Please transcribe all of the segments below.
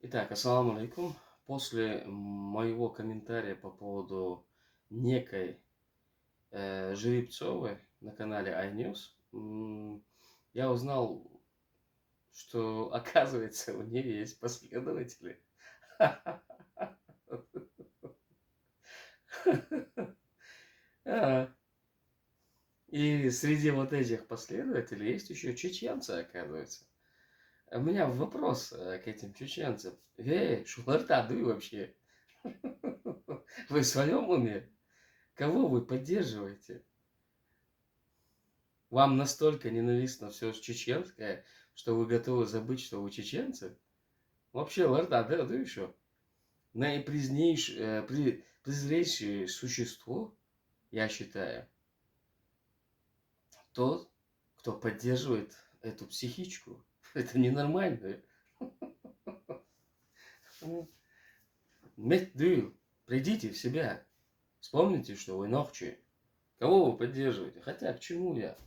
Итак, ассаламу алейкум. После моего комментария по поводу некой Жеребцовой на канале iNews, я узнал, что, оказывается, у нее есть последователи. А, И среди вот этих последователей есть еще чеченцы, оказывается. У меня вопрос к этим чеченцам. Эй, шулартады вообще? Вы в своем уме? Кого вы поддерживаете? Вам настолько ненавистно все чеченское, что вы готовы забыть, что вы чеченцы? Вообще, лорда, да еще. Презрейшее существо, я считаю, тот, кто поддерживает эту психичку. Это ненормально. Меддю, придите в себя. Вспомните, что вы ногчи. Кого вы поддерживаете? Хотя, к чему я?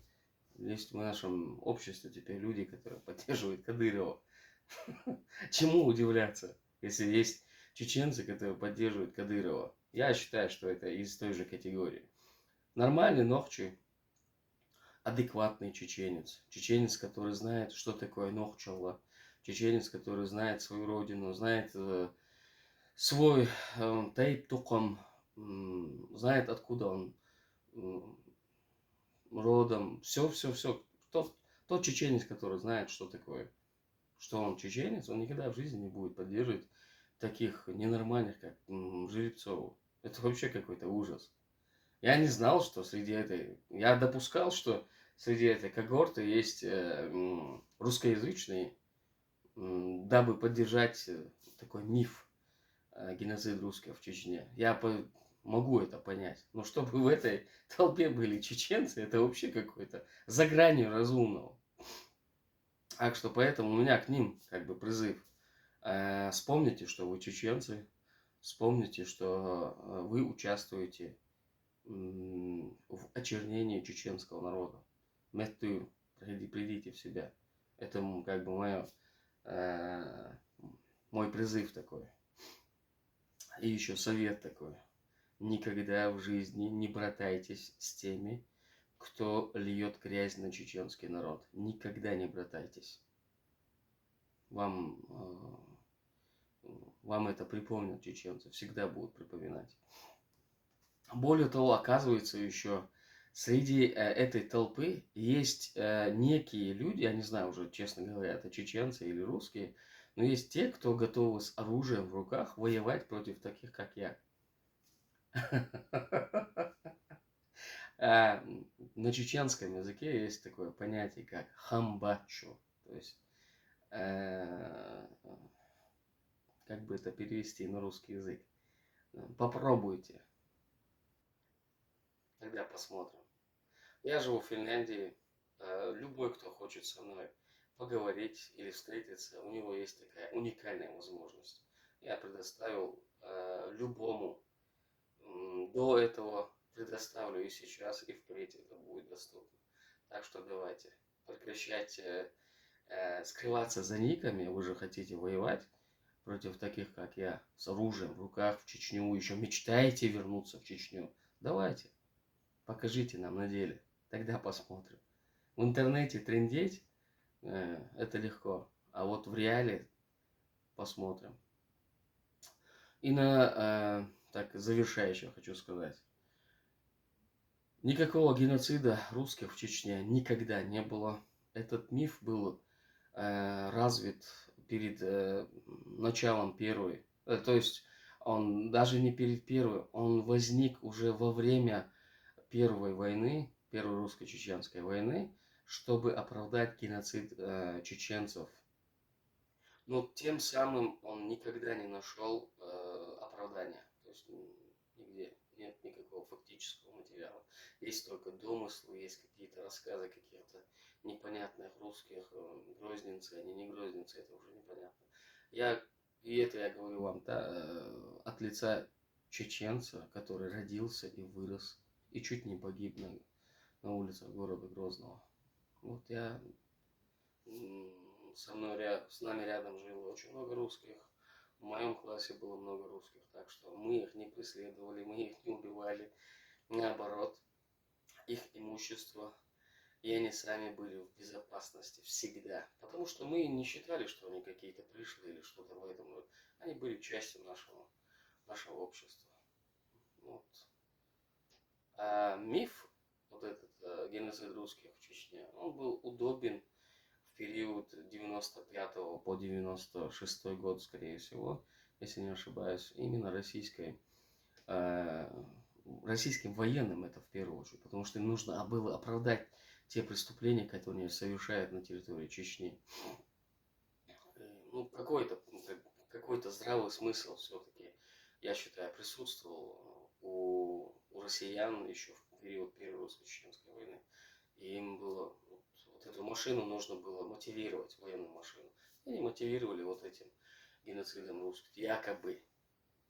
Есть в нашем обществе теперь люди, которые поддерживают Кадырова. Чему удивляться, если есть чеченцы, которые поддерживают Кадырова? Я считаю, что это из той же категории. Нормальный нохчи, адекватный чеченец. Чеченец, который знает, что такое нохчалла. Чеченец, который знает свою родину, знает свой тайп туком, знает, откуда он родом. Все. Тот чеченец, который знает, что такое, что он чеченец, он никогда в жизни не будет поддерживать таких ненормальных, как Жеребцову. Это вообще какой-то ужас. Я не знал, что среди этой... Я допускал, что среди этой когорты есть русскоязычные, дабы поддержать такой миф геноцид русских в Чечне. Могу это понять. Но чтобы в этой толпе были чеченцы, это вообще какой-то за гранью разумного. Так что поэтому у меня к ним как бы призыв. Вспомните, что вы чеченцы. Вспомните, что вы участвуете в очернении чеченского народа. Мэтту, придите в себя. Это как бы мой призыв такой. И еще совет такой. Никогда в жизни не братайтесь с теми, кто льет грязь на чеченский народ. Никогда не братайтесь. Вам это припомнят чеченцы, всегда будут припоминать. Более того, оказывается, еще среди этой толпы есть некие люди, я не знаю уже, честно говоря, это чеченцы или русские, но есть те, кто готовы с оружием в руках воевать против таких, как я. На чеченском языке есть такое понятие, как хамбачо. То есть, как бы это перевести на русский язык? Попробуйте, тогда посмотрим. Я живу в Финляндии. Любой, кто хочет со мной поговорить или встретиться, у него есть такая уникальная возможность. Я предоставил любому до этого, предоставлю и сейчас, и впредь это будет доступно. Так что давайте, прекращайте скрываться за никами, вы же хотите воевать против таких, как я, с оружием в руках в Чечню, еще мечтаете вернуться в Чечню. Давайте, покажите нам на деле, тогда посмотрим. В интернете трындеть это легко, а вот в реале посмотрим. И так, завершающее хочу сказать. Никакого геноцида русских в Чечне никогда не было. Этот миф был развит перед началом первой. То есть он даже не перед первой, он возник уже во время Первой войны, Первой русско-чеченской войны, чтобы оправдать геноцид чеченцев. Но тем самым он никогда не нашел оправдания. То есть нигде нет никакого фактического материала. Есть только домыслы, есть какие-то рассказы каких-то непонятных русских, грозненцы, они не грозненцы, это уже непонятно. И это я говорю вам, да, от лица чеченца, который родился и вырос, и чуть не погиб на улицах города Грозного. Вот с нами рядом жило очень много русских. В моем классе было много русских, так что мы их не преследовали, мы их не убивали. Наоборот, их имущество и они сами были в безопасности всегда. Потому что мы не считали, что они какие-то пришлые или что-то в этом роде. Они были частью нашего общества. Вот. А миф, вот этот геноцид русских в Чечне, он был удобен в период 95 по 96 год, скорее всего, если не ошибаюсь, именно российским военным это в первую очередь, потому что им нужно было оправдать те преступления, которые они совершают на территории Чечни. Ну, какой-то здравый смысл все-таки, я считаю, присутствовал у россиян еще в период Первой русско-чеченской войны. И им было вот эту машину нужно было мотивировать, военную машину. И они мотивировали вот этим геноцидом русских. Якобы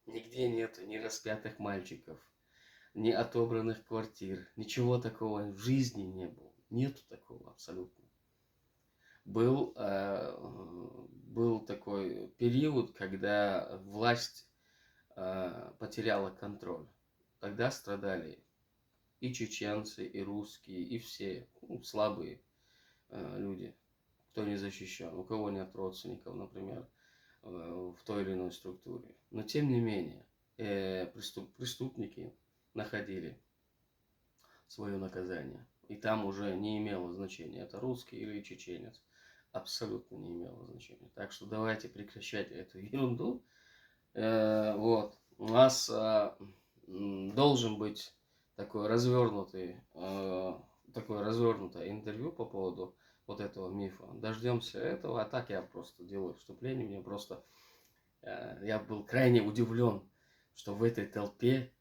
нигде нету ни распятых мальчиков, ни отобранных квартир. Ничего такого в жизни не было. Нету такого абсолютно. Был такой период, когда власть потеряла контроль. Тогда страдали и чеченцы, и русские, и все слабые люди, кто не защищен, у кого нет родственников, например, в той или иной структуре. Но тем не менее, преступники находили свое наказание. И там уже не имело значения, это русский или чеченец. Абсолютно не имело значения. Так что давайте прекращать эту ерунду. Вот. У нас должен быть такое развернутое интервью по поводу вот этого мифа. Дождемся этого, а так я просто делаю вступление. Мне просто я был крайне удивлен, что в этой толпе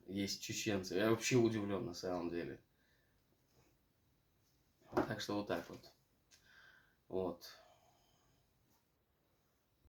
есть чеченцы. Я вообще удивлен на самом деле. Так что вот так вот. Вот.